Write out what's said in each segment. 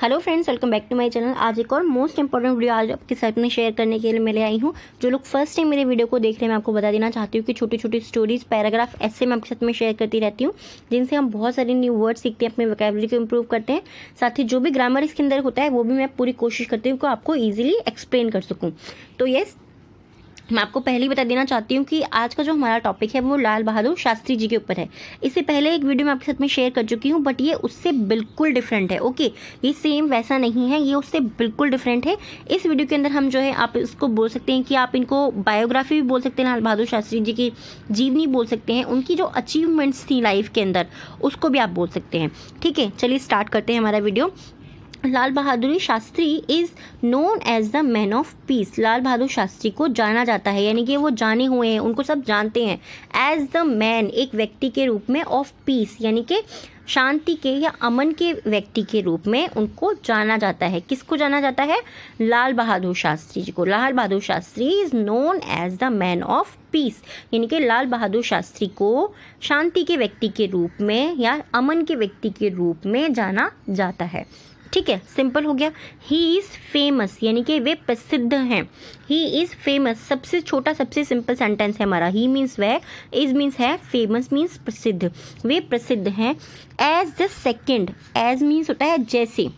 Hello friends, welcome back to my channel. आज एक और मोस्ट इंपॉर्टेंट वीडियो आज आपके साथ में शेयर करने के लिए मैं ले आई हूँ। जो लोग फर्स्ट टाइम मेरे वीडियो को देख रहे हैं, मैं आपको बता देना चाहती हूँ कि छोटी छोटी स्टोरीज, पैराग्राफ ऐसे मैं आपके साथ में शेयर करती रहती हूँ, जिनसे हम बहुत सारे न्यू वर्ड सीखते हैं, अपने वोकैबुलरी को इम्प्रूव करते हैं। साथ ही जो भी ग्रामर इसके अंदर होता है वो भी मैं पूरी कोशिश करती हूँ कि आपको ईजिली एक्सप्लेन कर सकूँ। तो यस, मैं आपको पहले ही बता देना चाहती हूँ कि आज का जो हमारा टॉपिक है वो लाल बहादुर शास्त्री जी के ऊपर है। इससे पहले एक वीडियो मैं आपके साथ में शेयर कर चुकी हूँ, बट ये उससे बिल्कुल डिफरेंट है। ओके, ये सेम वैसा नहीं है, ये उससे बिल्कुल डिफरेंट है। इस वीडियो के अंदर हम जो है, आप इसको बोल सकते हैं कि आप इनको बायोग्राफी भी बोल सकते हैं, लाल बहादुर शास्त्री जी की जीवनी बोल सकते हैं, उनकी जो अचीवमेंट्स थी लाइफ के अंदर उसको भी आप बोल सकते हैं। ठीक है, चलिए स्टार्ट करते हैं हमारा video. Lal Bahadur Shastri is known as the man of peace. Lal Bahadur Shastri को जाना जाता है, यानी कि वो जाने हुए हैं, उनको सब जानते हैं एज द मैन, एक व्यक्ति के रूप में, ऑफ पीस यानी कि शांति के या अमन के व्यक्ति के रूप में उनको जाना जाता है। किसको जाना जाता है? लाल बहादुर शास्त्री जी को। Lal Bahadur Shastri is known as the man of peace, यानी कि लाल बहादुर शास्त्री को शांति के व्यक्ति के रूप में या अमन के व्यक्ति के रूप में जाना जाता है। ठीक है, सिंपल हो गया। ही इज़ फेमस, यानी कि वे प्रसिद्ध हैं। ही इज़ फेमस, सबसे छोटा सबसे सिंपल सेंटेंस है हमारा। ही मीन्स वह, इज मीन्स है, फेमस मीन्स प्रसिद्ध, वे प्रसिद्ध हैं। As the second, as means होता है जैसे,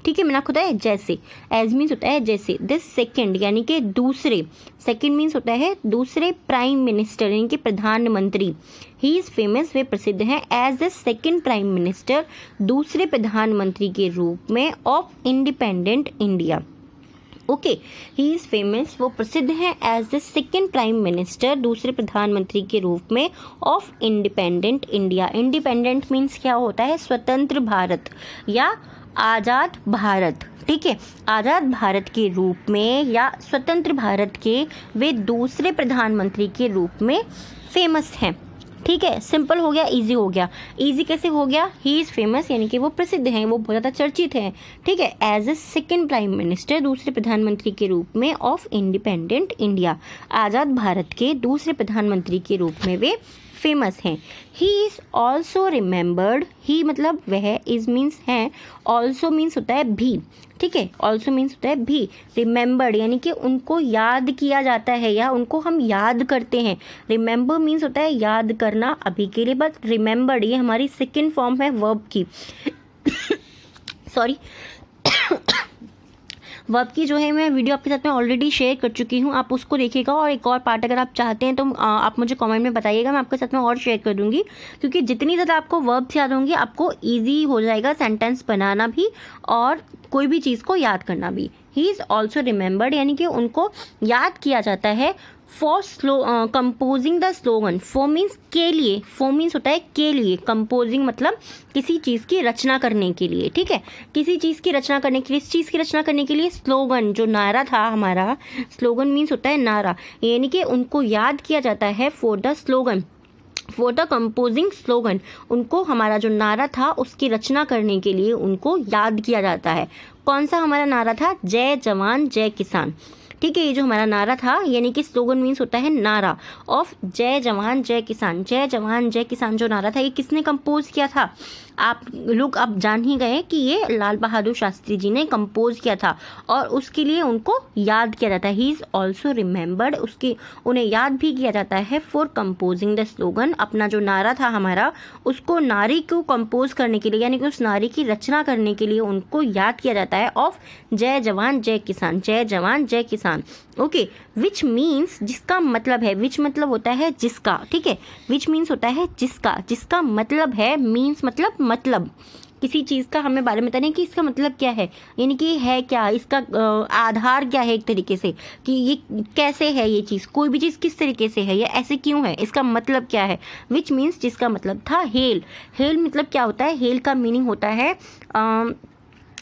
ठीक है, मैंने आपको बताया जैसे, एज मीन्स होता है जैसे। दिस सेकेंड यानी कि दूसरे, सेकेंड मीन्स होता है दूसरे प्राइम मिनिस्टर यानी कि प्रधानमंत्री। ही इज़ फेमस, वे प्रसिद्ध हैं as the second prime minister, दूसरे प्रधानमंत्री के रूप में, of independent India. Okay, he is famous, वो प्रसिद्ध हैं as the second prime minister, दूसरे प्रधानमंत्री के रूप में, of independent India. Independent means क्या होता है? स्वतंत्र भारत या आज़ाद भारत। ठीक है, आज़ाद भारत के रूप में या स्वतंत्र भारत के वे दूसरे प्रधानमंत्री के रूप में फेमस हैं। ठीक है, सिंपल हो गया, इजी हो गया। इजी कैसे हो गया? ही इज़ फेमस यानी कि वो प्रसिद्ध हैं, वो बहुत ज़्यादा चर्चित हैं। ठीक है, as a second prime minister, दूसरे प्रधानमंत्री के रूप में, ऑफ इंडिपेंडेंट इंडिया, आज़ाद भारत के दूसरे प्रधानमंत्री के रूप में वे फेमस हैं। He is also remembered, he मतलब वह, इज मीन्स है, ऑल्सो मीन्स होता है भी। ठीक है, ऑल्सो मीन्स होता है भी। रिमेंबर्ड यानी कि उनको याद किया जाता है या उनको हम याद करते हैं। रिमेंबर मीन्स होता है याद करना अभी के लिए, बट रिमेंबर्ड ये हमारी सेकेंड फॉर्म है वर्ब की। सॉरी, वर्ब की जो है मैं वीडियो आपके साथ में ऑलरेडी शेयर कर चुकी हूँ, आप उसको देखिएगा। और एक और पार्ट अगर आप चाहते हैं तो आप मुझे कमेंट में बताइएगा, मैं आपके साथ में और शेयर कर दूंगी। क्योंकि जितनी ज़्यादा आपको वर्ब्स याद होंगे, आपको ईजी हो जाएगा सेंटेंस बनाना भी और कोई भी चीज़ को याद करना भी। ही इज़ ऑल्सो रिमेंबर्ड यानी कि उनको याद किया जाता है for composing the slogan. For means के लिए, फॉर मीन्स होता है के लिए, कंपोजिंग मतलब किसी चीज़ की रचना करने के लिए। ठीक है, किसी चीज़ की रचना करने के लिए, इस चीज़ की रचना करने के लिए स्लोगन, जो नारा था हमारा, स्लोगन मीन्स होता है नारा, यानी कि उनको याद किया जाता है for the slogan, for the composing slogan. उनको हमारा जो नारा था उसकी रचना करने के लिए उनको याद किया जाता है। कौन सा हमारा नारा था? जय जवान जय किसान। ठीक है, ये जो हमारा नारा था, यानी कि स्लोगन मीन्स होता है नारा, ऑफ जय जवान जय किसान। जय जवान जय किसान जो नारा था, ये किसने कंपोज किया था? आप लोग अब जान ही गए कि ये लाल बहादुर शास्त्री जी ने कंपोज किया था और उसके लिए उनको याद किया जाता है। ही इज़ ऑल्सो रिमेंबर्ड, उसकी उन्हें याद भी किया जाता है फॉर कंपोजिंग द स्लोगन। अपना जो नारा था हमारा, उसको नारी को कंपोज करने के लिए, यानी कि उस नारी की रचना करने के लिए उनको याद किया जाता है, ऑफ जय जवान जय किसान, जय जवान जय किसान। ओके, विच मीन्स, जिसका मतलब है, विच मतलब होता है जिसका। ठीक है, विच मीन्स होता है जिसका, जिसका मतलब है, मीन्स मतलब किसी चीज़ का हमें बारे में बताना है कि इसका मतलब क्या है, यानी कि है क्या, इसका आधार क्या है, एक तरीके से कि ये कैसे है, ये चीज़, कोई भी चीज़ किस तरीके से है, या ऐसे क्यों है, इसका मतलब क्या है। विच मीन्स जिसका मतलब था हेल। हेल मतलब क्या होता है? हेल का मीनिंग होता है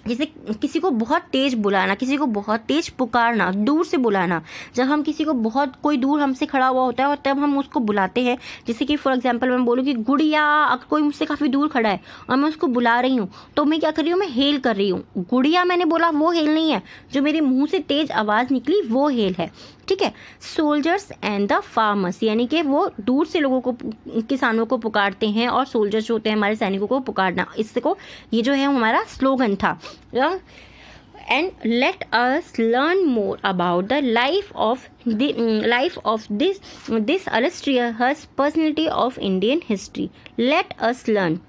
जैसे किसी को बहुत तेज बुलाना, किसी को बहुत तेज पुकारना, दूर से बुलाना। जब हम किसी को बहुत, कोई दूर हमसे खड़ा हुआ होता है और तब हम उसको बुलाते हैं, जैसे कि फॉर एग्जांपल मैं बोलूँ कि गुड़िया, अगर कोई मुझसे काफ़ी दूर खड़ा है और मैं उसको बुला रही हूँ, तो मैं क्या कर रही हूँ? मैं हेल कर रही हूँ। गुड़िया मैंने बोला, वो हेल नहीं है, जो मेरे मुँह से तेज आवाज़ निकली वो हेल है। ठीक है, सोल्जर्स एंड द फार्मर्स, यानी कि वो दूर से लोगों को, किसानों को पुकारते हैं, और सोल्जर्स जो होते हैं हमारे सैनिकों को पुकारना, इसको ये जो है हमारा स्लोगन था। and let us learn more about the life of this illustrious personality of Indian history. Let us learn.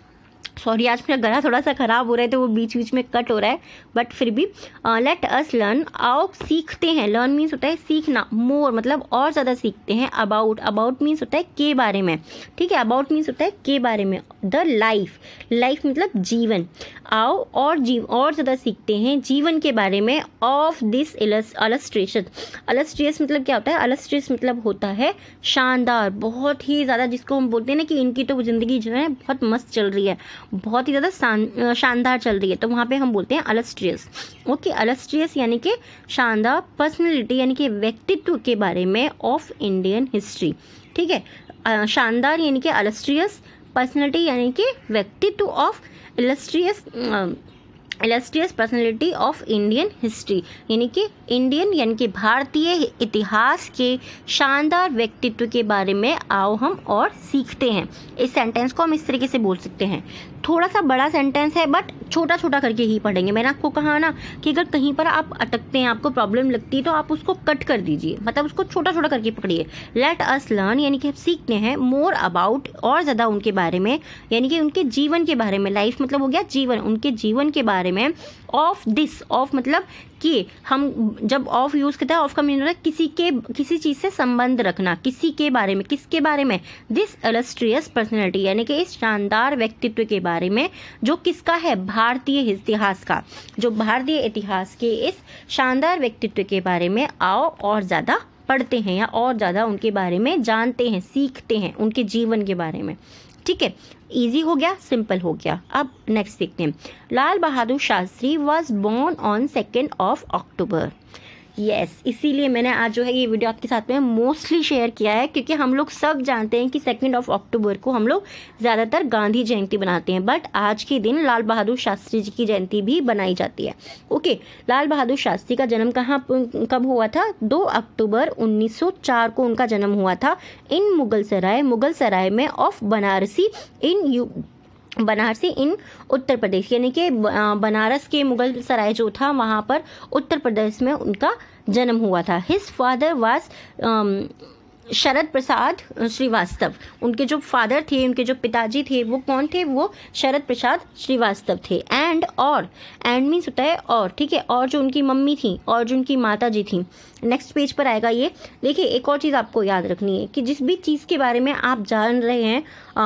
Sorry, आज मेरा गला थोड़ा सा ख़राब हो रहा है तो वो बीच बीच में कट हो रहा है, बट फिर भी लेट अस लर्न, आओ सीखते हैं. लर्न मीन्स होता है सीखना, मोर मतलब और ज़्यादा सीखते हैं. अबाउट मीन्स होता है के बारे में, ठीक है. अबाउट मीन्स होता है के बारे में. द लाइफ मतलब जीवन. आओ और ज़्यादा सीखते हैं जीवन के बारे में. ऑफ दिस इलस्ट्रियस मतलब क्या होता है? इलस्ट्रियस मतलब होता है शानदार, बहुत ही ज़्यादा, जिसको हम बोलते हैं ना कि इनकी तो ज़िंदगी जो है बहुत मस्त चल रही है, बहुत ही ज़्यादा शानदार चल रही है, तो वहाँ पे हम बोलते हैं इलस्ट्रियस. ओके, इलस्ट्रियस यानी कि शानदार. पर्सनैलिटी यानी कि व्यक्तित्व के बारे में ऑफ इंडियन हिस्ट्री, ठीक है. शानदार यानी कि इलस्ट्रियस, पर्सनैलिटी यानी कि व्यक्तित्व of illustrious personality of Indian history, यानी कि इंडियन यानी कि भारतीय इतिहास के शानदार व्यक्तित्व के बारे में आओ हम और सीखते हैं. इस सेंटेंस को हम इस तरीके से बोल सकते हैं. थोड़ा सा बड़ा सेंटेंस है बट छोटा छोटा करके ही पढ़ेंगे. मैंने आपको कहा ना कि अगर कहीं पर आप अटकते हैं, आपको प्रॉब्लम लगती है, तो आप उसको कट कर दीजिए, मतलब उसको छोटा छोटा करके पकड़िए. लेट अस लर्न यानी कि हम सीखते हैं. मोर अबाउट और ज़्यादा उनके बारे में, यानी कि उनके जीवन के बारे में. लाइफ मतलब हो गया जीवन, उनके जीवन के बारे में. ऑफ दिस, ऑफ मतलब कि हम जब ऑफ यूज़ करते हैं, ऑफ का मीनिंग होता है किसी चीज़ से संबंध रखना, किसी के बारे में. किसके बारे में? दिस इलस्ट्रियस पर्सनैलिटी यानी कि इस शानदार व्यक्तित्व के बारे में, जो किसका है? भारतीय इतिहास का. जो भारतीय इतिहास के इस शानदार व्यक्तित्व के बारे में आओ और ज़्यादा पढ़ते हैं या और ज़्यादा उनके बारे में जानते हैं, सीखते हैं, उनके जीवन के बारे में. ठीक है, इजी हो गया, सिंपल हो गया. अब नेक्स्ट देखते हैं. Lal Bahadur Shastri was born on 2 October. Yes, इसीलिए मैंने आज जो है ये वीडियो आपके साथ में मोस्टली शेयर किया है, क्योंकि हम लोग सब जानते हैं कि 2 अक्टूबर को हम लोग ज़्यादातर गांधी जयंती बनाते हैं, बट आज के दिन लाल बहादुर शास्त्री जी की जयंती भी बनाई जाती है. ओके, लाल बहादुर शास्त्री का जन्म कब हुआ था? 2 अक्टूबर 1904 को उनका जन्म हुआ था. इन मुगलसराय में ऑफ बनारसी इन उत्तर प्रदेश, यानी कि बनारस के मुगल सराय जो था वहाँ पर उत्तर प्रदेश में उनका जन्म हुआ था. हिज फादर वाज शरद प्रसाद श्रीवास्तव. उनके जो फादर थे, उनके जो पिताजी थे, वो कौन थे? वो शरद प्रसाद श्रीवास्तव थे. एंड मीन्स होता है और, ठीक है. और जो उनकी मम्मी थी और जो उनकी माता जी थी, नेक्स्ट पेज पर आएगा ये. देखिए, एक और चीज़ आपको याद रखनी है कि जिस भी चीज़ के बारे में आप जान रहे हैं,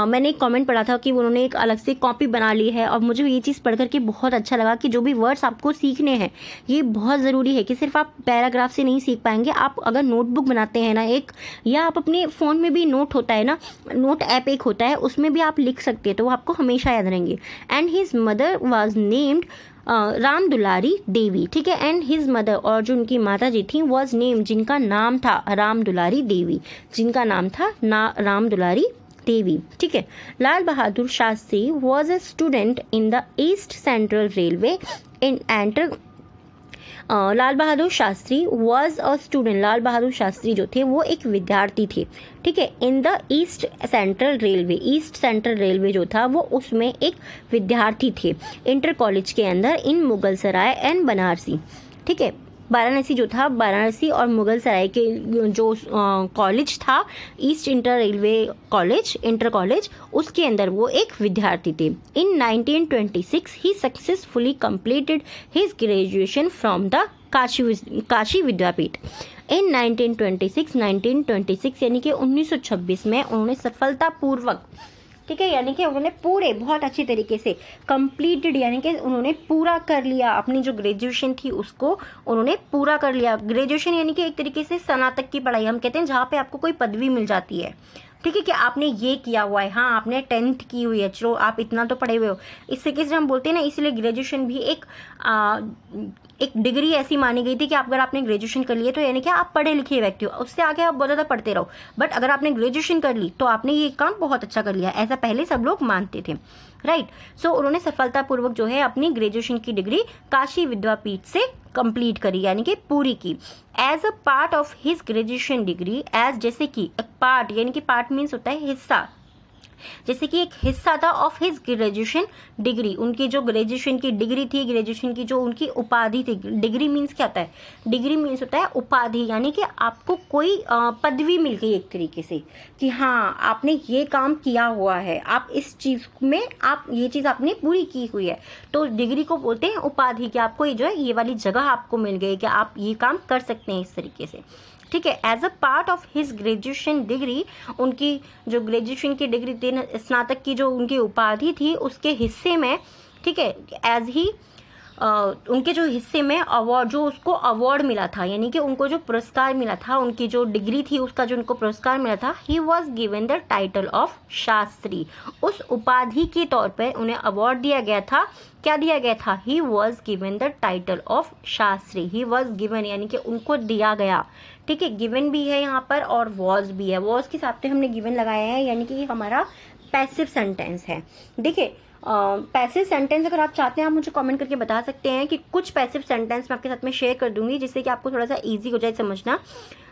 मैंने एक कमेंट पढ़ा था कि उन्होंने एक अलग से कॉपी बना ली है, और मुझे ये चीज़ पढ़ करके बहुत अच्छा लगा कि जो भी वर्ड्स आपको सीखने हैं, ये बहुत ज़रूरी है कि सिर्फ आप पैराग्राफ से नहीं सीख पाएंगे. आप अगर नोटबुक बनाते हैं ना एक, या आप अपने फ़ोन में भी नोट होता है ना, नोट ऐप एक होता है, उसमें भी आप लिख सकते हैं, तो वो आपको हमेशा याद रहेंगे. And his mother was named Ram Dulari Devi, ठीक है. एंड हिज मदर, और जो उनकी माता जी थी, वॉज नेम, जिनका नाम था राम दुलारी देवी, जिनका नाम था राम दुलारी देवी, ठीक है. Lal Bahadur Shastri was a student in the east central railway Lal Bahadur Shastri was a student. Lal Bahadur Shastri जो थे वो एक विद्यार्थी थे, ठीक है. In the east central railway जो था वो उसमें एक विद्यार्थी थे, इंटर कॉलेज के अंदर, इन मुगलसराय एंड बनारसी, ठीक है. वाराणसी और मुगल सराय के जो कॉलेज था, ईस्ट इंटर कॉलेज, उसके अंदर वो एक विद्यार्थी थे. In 1926 he successfully completed his graduation from the Kashi Vidyapith. In 1926 यानी कि 1926 में उन्होंने सफलतापूर्वक, ठीक है, यानी कि उन्होंने पूरे बहुत अच्छी तरीके से कंप्लीटेड, यानी कि उन्होंने पूरा कर लिया अपनी जो ग्रेजुएशन थी उसको उन्होंने पूरा कर लिया. ग्रेजुएशन यानी कि एक तरीके से स्नातक की पढ़ाई हम कहते हैं, जहाँ पे आपको कोई पदवी मिल जाती है, ठीक है, कि आपने ये किया हुआ है. हाँ, आपने 10th की हुई है, चलो आप इतना तो पढ़े हुए हो, इससे किसी हम बोलते हैं ना. इसलिए ग्रेजुएशन भी एक डिग्री ऐसी मानी गई थी कि अगर आपने ग्रेजुएशन कर लिया तो यानी कि आप पढ़े लिखे व्यक्ति हो, उससे आगे आप बहुत ज़्यादा पढ़ते रहो, बट अगर आपने ग्रेजुएशन कर ली तो आपने ये काम बहुत अच्छा कर लिया, ऐसा पहले सब लोग मानते थे, राइट. सो उन्होंने सफलतापूर्वक जो है अपनी ग्रेजुएशन की डिग्री काशी विद्यापीठ से कंप्लीट करी, यानी कि पूरी की. As a part of his graduation degree, as जैसे कि पार्ट, यानी कि पार्ट मीन्स होता है हिस्सा, जैसे कि एक हिस्सा था ऑफ हिज ग्रेजुएशन डिग्री, उनकी जो ग्रेजुएशन की डिग्री थी, ग्रेजुएशन की जो उनकी उपाधि थी। डिग्री मीन्स क्या होता है? डिग्री मीन्स होता है उपाधि, यानी कि आपको कोई पदवी मिल गई एक तरीके से कि हाँ आपने ये काम किया हुआ है, आप इस चीज़ में आप ये चीज़ आपने पूरी की हुई है, तो डिग्री को बोलते हैं उपाधि, कि आपको ये जो है ये वाली जगह आपको मिल गई कि आप ये काम कर सकते हैं इस तरीके से। ठीक है, as a part of his graduation degree, उनकी जो ग्रेजुएशन की डिग्री थी, स्नातक की जो उनकी उपाधि थी, उसके हिस्से में, ठीक है, एज ही उनके जो हिस्से में अवार्ड, जो उसको अवार्ड मिला था, यानी कि उनको जो पुरस्कार मिला था, उनकी जो डिग्री थी उसका जो उनको पुरस्कार मिला था, he was given the title of Shastri. उस उपाधि के तौर पर उन्हें अवार्ड दिया गया था। क्या दिया गया था? He was given the title of Shastri. He was given यानी कि उनको दिया गया। ठीक है, गिवन भी है यहाँ पर और वॉज भी है। वॉज के साथ हमने गिवन लगाया है, यानी कि हमारा पैसिव सेंटेंस है। देखिए पैसिव सेंटेंस अगर आप चाहते हैं आप मुझे कमेंट करके बता सकते हैं कि कुछ पैसिव सेंटेंस मैं आपके साथ में शेयर कर दूंगी, जिससे कि आपको थोड़ा सा इजी हो जाए समझना।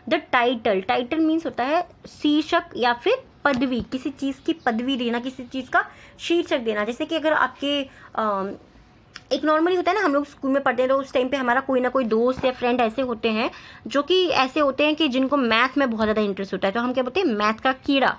द टाइटल, टाइटल मीन्स होता है शीर्षक या फिर पदवी, किसी चीज़ की पदवी देना, किसी चीज़ का शीर्षक देना। जैसे कि अगर आपके एक नॉर्मली होता है ना, हम लोग स्कूल में पढ़ते हैं तो उस टाइम पे हमारा कोई ना कोई दोस्त या फ्रेंड ऐसे होते हैं जो कि ऐसे होते हैं कि जिनको मैथ में बहुत ज़्यादा इंटरेस्ट होता है, तो हम क्या बोलते हैं? मैथ का कीड़ा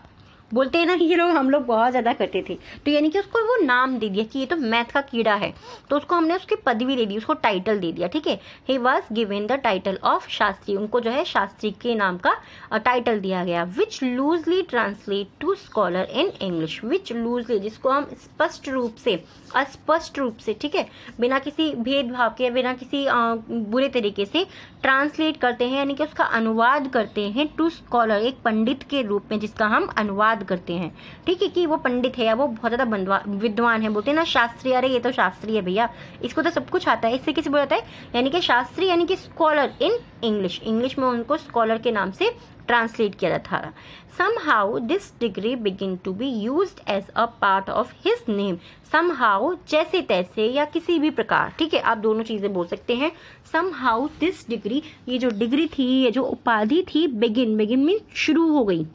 बोलते हैं ना, ये लोग हम लोग बहुत ज़्यादा करते थे। तो यानी कि उसको वो नाम दे दिया कि ये तो मैथ का कीड़ा है, तो उसको हमने उसकी पदवी दे दी, उसको टाइटल दे दिया। ठीक है, he was given the title of Shastri, उनको जो है शास्त्री के नाम का टाइटल दिया गया। Which loosely translate to scholar in English. Which loosely, जिसको हम स्पष्ट रूप से, अस्पष्ट रूप से, ठीक है, बिना किसी भेदभाव के, बिना किसी बुरे तरीके से ट्रांसलेट करते हैं, यानी कि उसका अनुवाद करते हैं टू स्कॉलर, एक पंडित के रूप में जिसका हम अनुवाद करते हैं। ठीक है, कि वो पंडित है या वो बहुत ज़्यादा विद्वान है। बोलते हैं ना शास्त्री, अरे ये तो शास्त्री है भैया, इसको तो सब कुछ आता है, इससे किसी बोला जाता है, यानी कि शास्त्री यानी कि स्कॉलर इन इंग्लिश। इंग्लिश में उनको स्कॉलर के नाम से ट्रांसलेट किया था। Somehow this degree begin to be used as a part of his name. Somehow जैसे तैसे या किसी भी प्रकार, ठीक है, आप दोनों चीजें बोल सकते हैं। Somehow this degree, ये जो डिग्री थी, ये जो उपाधि थी, begin मीन शुरू हो गई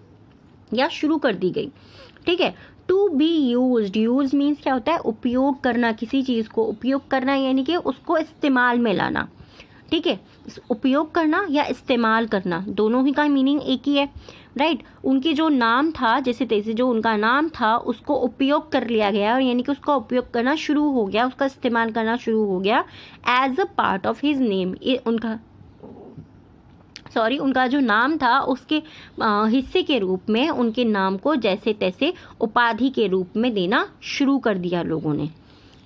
या शुरू कर दी गई। ठीक है, to be use, use means क्या होता है? उपयोग करना, किसी चीज को उपयोग करना, यानी कि उसको इस्तेमाल में लाना। ठीक है, उपयोग करना या इस्तेमाल करना, दोनों ही का मीनिंग एक ही है, राइट। उनकी जो नाम था, जैसे तैसे जो उनका नाम था, उसको उपयोग कर लिया गया, और यानी कि उसका उपयोग करना शुरू हो गया, उसका इस्तेमाल करना शुरू हो गया as a part of his name. उनका जो नाम था उसके हिस्से के रूप में उनके नाम को जैसे तैसे उपाधि के रूप में देना शुरू कर दिया लोगों ने।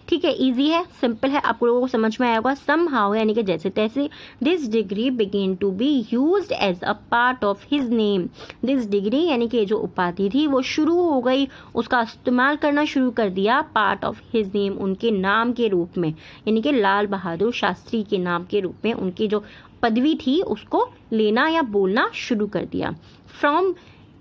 ठीक है, इजी है, सिंपल है, आप लोगों को समझ में आया होगा। समहाउ यानी कि जैसे तैसे। This degree begin to be used as a part of his name. This degree यानी कि जो उपाधि थी वो शुरू हो गई, उसका इस्तेमाल करना शुरू कर दिया पार्ट ऑफ हिज नेम, उनके नाम के रूप में, यानी कि लाल बहादुर शास्त्री के नाम के रूप में उनकी जो पदवी थी उसको लेना या बोलना शुरू कर दिया। From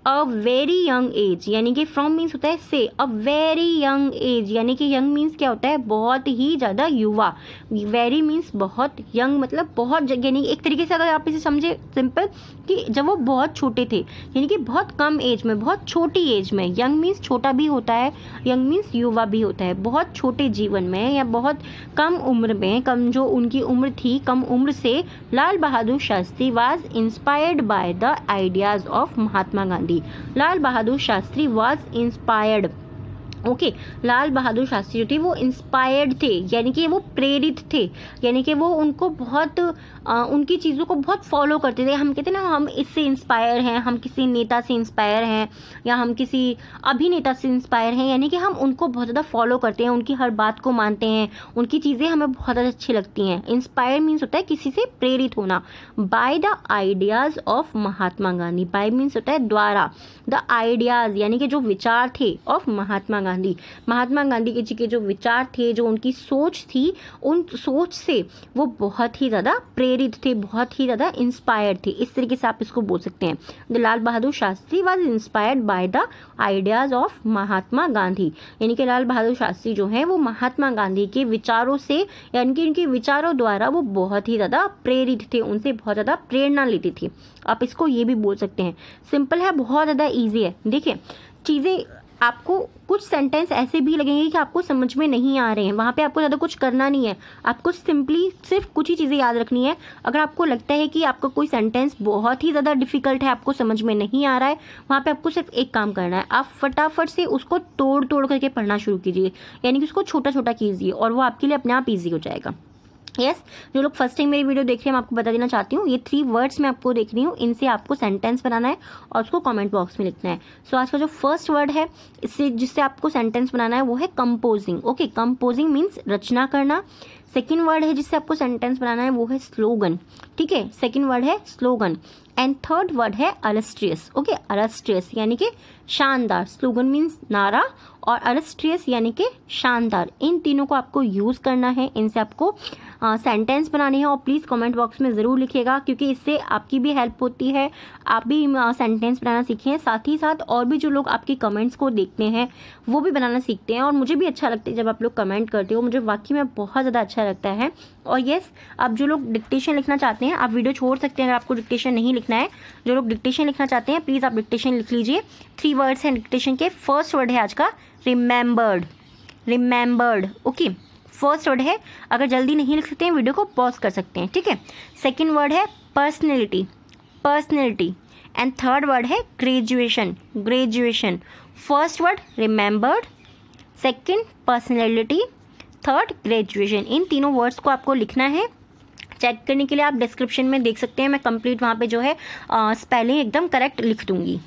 a very young age, यानी कि फ्रॉम मीन्स होता है से, अ वेरी यंग एज, यानी कि यंग मीन्स क्या होता है? बहुत ही ज़्यादा युवा। वेरी मीन्स बहुत, यंग मतलब बहुत, यानी एक तरीके से अगर आप इसे समझे सिंपल कि जब वो बहुत छोटे थे, यानी कि बहुत कम एज में, बहुत छोटी एज में। यंग मीन्स छोटा भी होता है, यंग मीन्स युवा भी होता है। बहुत छोटे जीवन में या बहुत कम उम्र में, कम जो उनकी उम्र थी, कम उम्र से Lal Bahadur Shastri was inspired by the ideas of Mahatma Gandhi. Lal Bahadur Shastri was inspired, okay, Lal Bahadur Shastri जो थे वो इंस्पायर्ड थे, यानी कि वो प्रेरित थे, यानी कि वो उनको बहुत उनकी चीज़ों को बहुत फॉलो करते थे। हम कहते हैं ना, हम इससे इंस्पायर हैं, हम किसी नेता से इंस्पायर हैं या हम किसी अभिनेता से इंस्पायर हैं, यानी कि हम उनको बहुत ज़्यादा फॉलो करते हैं, उनकी हर बात को मानते हैं, उनकी चीज़ें हमें बहुत ज़्यादा अच्छी लगती हैं। इंस्पायर मीन्स होता है किसी से प्रेरित होना। Bye the ideas of Mahatma Gandhi, bye means होता है द्वारा, द आइडियाज़ यानी कि जो विचार थे ऑफ महात्मा गांधी, महात्मा गांधी जी के जो विचार थे, जो उनकी सोच थी, उन सोच से वो बहुत ही ज़्यादा प्रेरित थे, बहुत ही ज़्यादा इंस्पायर्ड थे। इस तरीके से आप इसको बोल सकते हैं। The Lal Bahadur Shastri was inspired by the ideas of Mahatma Gandhi, यानी कि लाल बहादुर शास्त्री जो हैं वो महात्मा गांधी के विचारों से, यानी कि उनके विचारों द्वारा वो बहुत ही ज़्यादा प्रेरित थे, उनसे बहुत ज़्यादा प्रेरणा लेती थी। आप इसको ये भी बोल सकते हैं। सिंपल है, बहुत ज़्यादा ईजी है। देखिए चीज़ें आपको कुछ सेंटेंस ऐसे भी लगेंगे कि आपको समझ में नहीं आ रहे हैं, वहाँ पे आपको ज़्यादा कुछ करना नहीं है, आपको सिंपली सिर्फ कुछ ही चीज़ें याद रखनी है। अगर आपको लगता है कि आपका कोई सेंटेंस बहुत ही ज़्यादा डिफिकल्ट है, आपको समझ में नहीं आ रहा है, वहाँ पे आपको सिर्फ एक काम करना है, आप फटाफट से उसको तोड़ तोड़ करके पढ़ना शुरू कीजिए, यानी कि उसको छोटा छोटा कीजिए और वो आपके लिए अपने आप ईजी हो जाएगा। यस, जो लोग फर्स्ट टाइम मेरी वीडियो देख रहे हैं, मैं आपको बता देना चाहती हूँ, ये 3 वर्ड्स मैं आपको देख रही हूँ, इनसे आपको सेंटेंस बनाना है और उसको कमेंट बॉक्स में लिखना है। सो आज का जो फर्स्ट वर्ड है इससे जिससे आपको सेंटेंस बनाना है वो है कंपोजिंग। ओके, कंपोजिंग मीन्स रचना करना। सेकेंड वर्ड है जिससे आपको सेंटेंस बनाना है वो है स्लोगन। ठीक है, सेकेंड वर्ड है स्लोगन। एंड थर्ड वर्ड है अल्स्ट्रियस। ओके, अल्स्ट्रियस यानी कि शानदार। स्लोगन मीन्स नारा और अल्स्ट्रियस यानी कि शानदार। इन तीनों को आपको यूज़ करना है, इनसे आपको सेंटेंस बनाने हैं और प्लीज़ कमेंट बॉक्स में ज़रूर लिखिएगा, क्योंकि इससे आपकी भी हेल्प होती है, आप भी सेंटेंस बनाना सीखें, साथ ही साथ और भी जो लोग आपके कमेंट्स को देखते हैं वो भी बनाना सीखते हैं। और मुझे भी अच्छा लगता है जब आप लोग कमेंट करते हो, मुझे वाकई में बहुत ज़्यादा अच्छा लगता है। और येस, आप जो लोग डिक्टेशन लिखना चाहते हैं आप वीडियो छोड़ सकते हैं, अगर आपको डिक्टेशन नहीं लिखना है। जो लोग डिक्टेशन लिखना चाहते हैं प्लीज़ आप डिक्टेशन लिख लीजिए। 3 वर्ड्स हैं डिक्टेशन के। फर्स्ट वर्ड है आज का remembered. Remembered, okay, first word है। अगर जल्दी नहीं लिख सकते हैं वीडियो को पॉज कर सकते हैं, ठीक है। सेकेंड वर्ड है personality. Personality. And third word है graduation. Graduation. First word remembered, second personality, third graduation. इन तीनों वर्ड्स को आपको लिखना है। चेक करने के लिए आप डिस्क्रिप्शन में देख सकते हैं, मैं कंप्लीट वहाँ पे जो है स्पेलिंग एकदम करेक्ट लिख दूंगी।